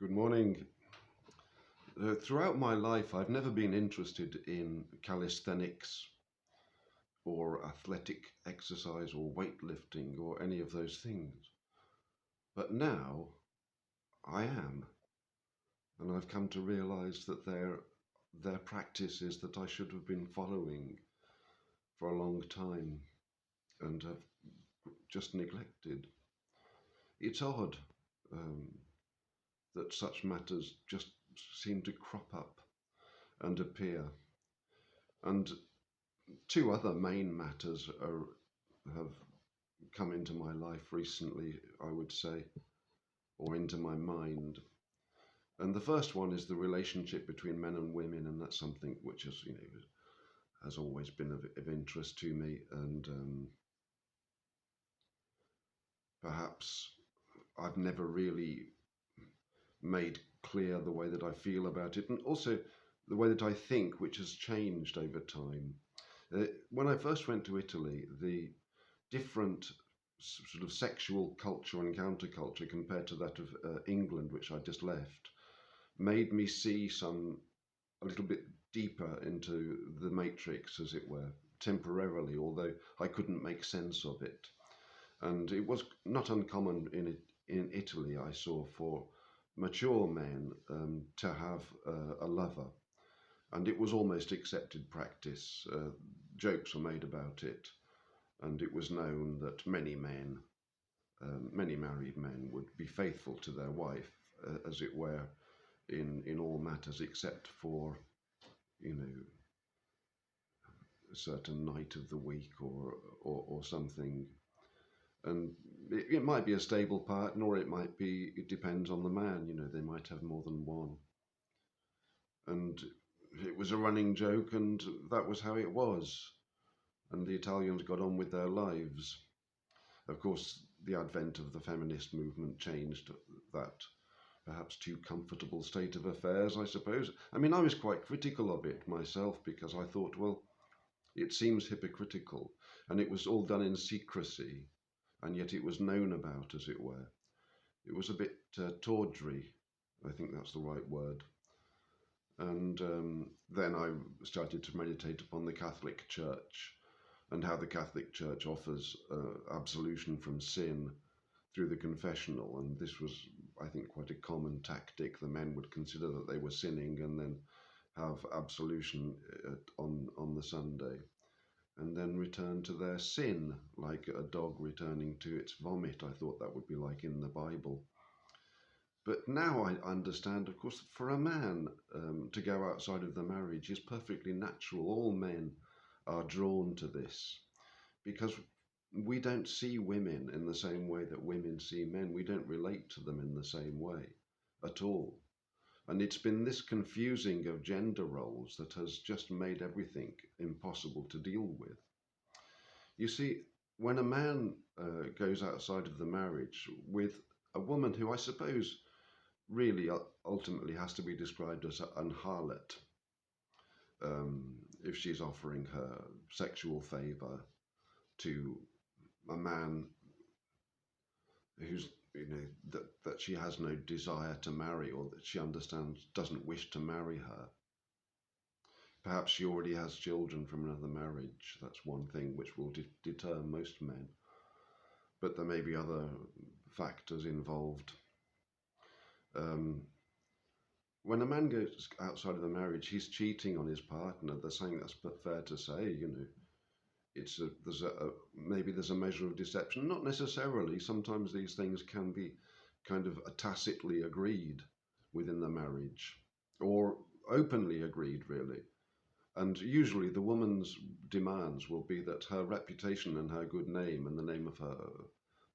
Good morning. Throughout my life, I've never been interested in calisthenics or athletic exercise or weightlifting or any of those things. But now I am, and I've come to realize that they're practices that I should have been following for a long time and have just neglected. It's odd um, that such matters just seem to crop up and appear. And two other main matters have come into my life recently, I would say, or into my mind. And the first one is the relationship between men and women, and that's something which has always been of interest to me, and perhaps I've never really made clear the way that I feel about it, and also the way that I think, which has changed over time. When I first went to Italy, the different sort of sexual culture and counterculture compared to that of England, which I just left, made me see a little bit deeper into the matrix, as it were, temporarily, although I couldn't make sense of it. And it was not uncommon in Italy, I saw, for mature men to have a lover. And it was almost accepted practice. Jokes were made about it, and it was known that many married men would be faithful to their wife, as it were, in all matters except for, you know, a certain night of the week or something. And it might be a stable partner, or it depends on the man. They might have more than one. And it was a running joke, and that was how it was. And the Italians got on with their lives. Of course, the advent of the feminist movement changed that perhaps too comfortable state of affairs, I suppose. I mean, I was quite critical of it myself because I thought, well, it seems hypocritical, and it was all done in secrecy, and yet it was known about, as it were. It was a bit tawdry, I think that's the right word. And then I started to meditate upon the Catholic Church and how the Catholic Church offers absolution from sin through the confessional. And this was, I think, quite a common tactic. The men would consider that they were sinning and then have absolution on the Sunday, and then return to their sin, like a dog returning to its vomit. I thought that would be like in the Bible. But now I understand, of course, for a man to go outside of the marriage is perfectly natural. All men are drawn to this because we don't see women in the same way that women see men. We don't relate to them in the same way at all. And it's been this confusing of gender roles that has just made everything impossible to deal with. You see, when a man goes outside of the marriage with a woman who I suppose really ultimately has to be described as an harlot, if she's offering her sexual favor to a man who's that she has no desire to marry, or that she understands doesn't wish to marry her. Perhaps she already has children from another marriage. That's one thing which will deter most men. But there may be other factors involved. When a man goes outside of the marriage, he's cheating on his partner. They're saying that's fair to say. Maybe there's a measure of deception. Not necessarily. Sometimes these things can be kind of tacitly agreed within the marriage, or openly agreed, really. And usually the woman's demands will be that her reputation and her good name and the name of her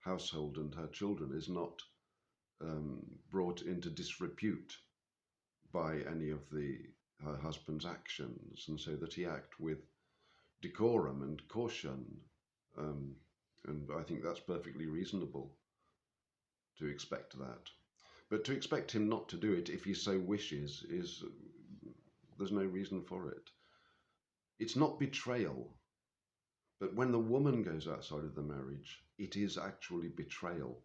household and her children is not brought into disrepute by any of her husband's actions, and so that he act with decorum and caution. And I think that's perfectly reasonable to expect that. But to expect him not to do it if he so wishes there's no reason for it. It's not betrayal, but when the woman goes outside of the marriage, it is actually betrayal.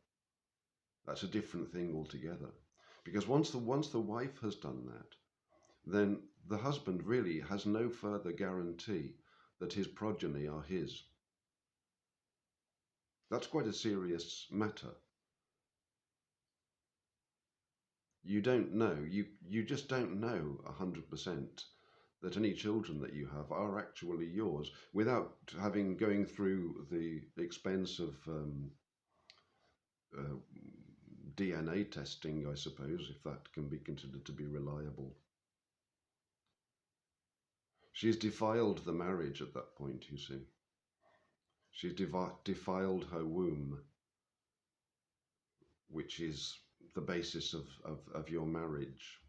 That's a different thing altogether. Because once the wife has done that, then the husband really has no further guarantee that his progeny are his. That's quite a serious matter. You don't know, you just don't know 100% that any children that you have are actually yours without going through the expense of uh, DNA testing, I suppose, if that can be considered to be reliable. She's defiled the marriage at that point, you see. She's defiled her womb, which is the basis of your marriage.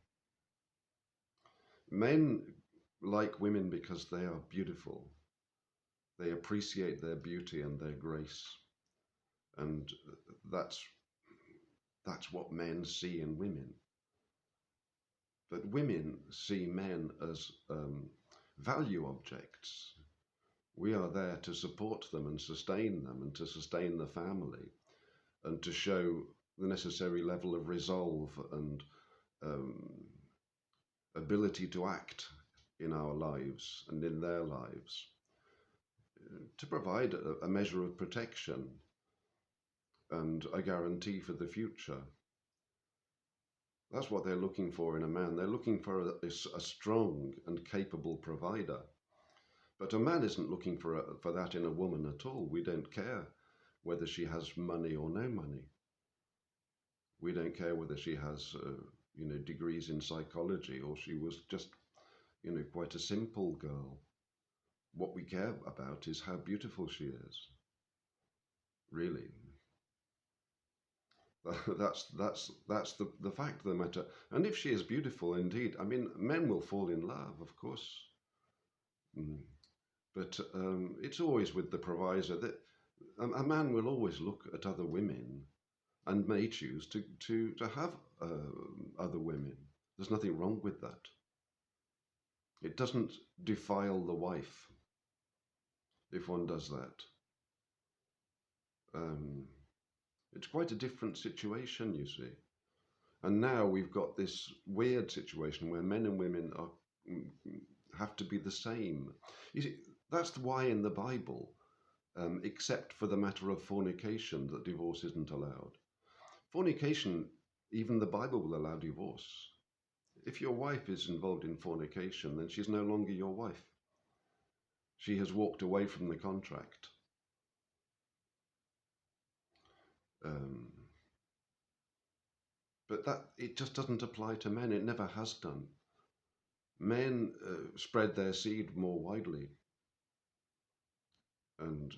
Men like women because they are beautiful. They appreciate their beauty and their grace. And that's what men see in women. But women see men as value objects. We are there to support them and to sustain the family, and to show the necessary level of resolve and ability to act in our lives and in their lives, to provide a measure of protection and a guarantee for the future. That's what they're looking for in a man. They're looking for a strong and capable provider. But a man isn't looking for that in a woman at all. We don't care whether she has money or no money. We don't care whether she has, degrees in psychology or she was just, quite a simple girl. What we care about is how beautiful she is. Really. That's the fact of the matter. And if she is beautiful indeed, I mean, men will fall in love, of course. But it's always with the proviso that a man will always look at other women and may choose to have other women. There's nothing wrong with that. It doesn't defile the wife if one does that. It's quite a different situation, you see. And now we've got this weird situation where men and women have to be the same. You see, that's why in the Bible, except for the matter of fornication, that divorce isn't allowed. Fornication, even the Bible will allow divorce. If your wife is involved in fornication, then she's no longer your wife. She has walked away from the contract. But it just doesn't apply to men. It never has done. Men spread their seed more widely. And,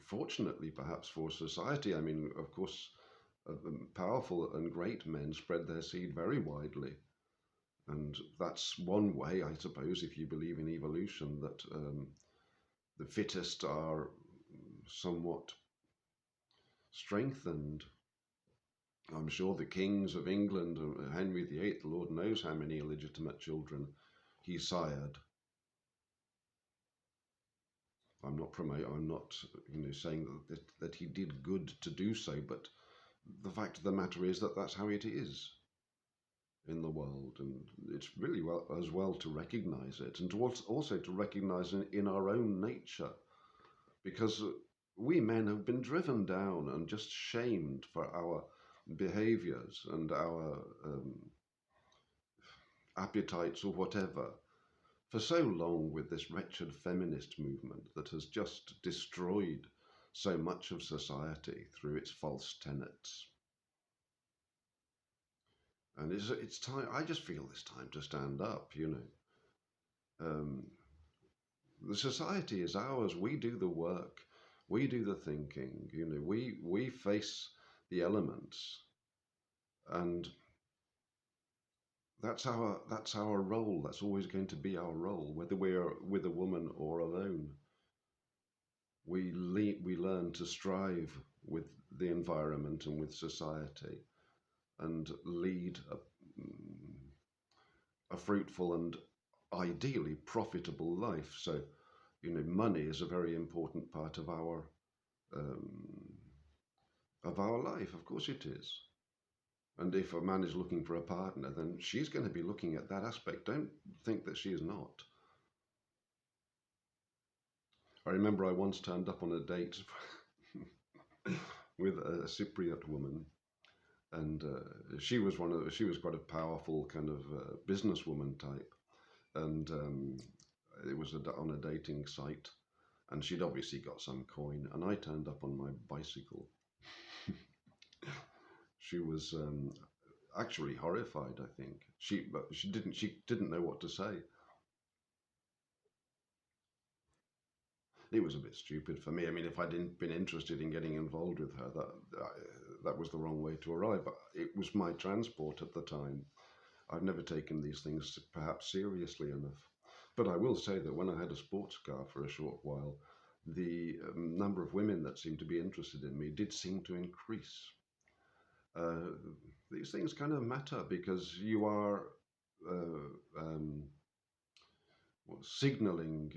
fortunately perhaps for society, I mean, of course, powerful and great men spread their seed very widely. And that's one way, I suppose, if you believe in evolution, that the fittest are somewhat strengthened. I'm sure the kings of England, Henry VIII, the Lord knows how many illegitimate children he sired. I'm not saying that he did good to do so, but the fact of the matter is that that's how it is in the world, and it's really well to recognize it, and to also to recognize it in our own nature, because we men have been driven down and just shamed for our behaviors and our appetites or whatever for so long, with this wretched feminist movement that has just destroyed so much of society through its false tenets. And it's time. I just feel it's time to stand up. The society is ours. We do the work. We do the thinking. We face the elements, and that's our role. That's always going to be our role, whether we're with a woman or alone. We learn to strive with the environment and with society, and lead a fruitful and ideally profitable life. So, money is a very important part of our life. Of course it is. And if a man is looking for a partner, then she's going to be looking at that aspect. Don't think that she is not. I remember I once turned up on a date with a Cypriot woman, and she was quite a powerful kind of businesswoman type, and it was on a dating site, and she'd obviously got some coin, and I turned up on my bicycle. She was actually horrified, I think. But she didn't know what to say. It was a bit stupid for me. I mean, if I didn't been interested in getting involved with her, that was the wrong way to arrive. But it was my transport at the time. I've never taken these things perhaps seriously enough. But I will say that when I had a sports car for a short while, the number of women that seemed to be interested in me did seem to increase. Uh, these things kind of matter because you are um, signaling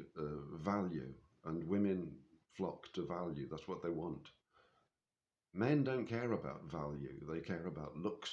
value, and women flock to value. That's what they want. Men don't care about value, they care about looks.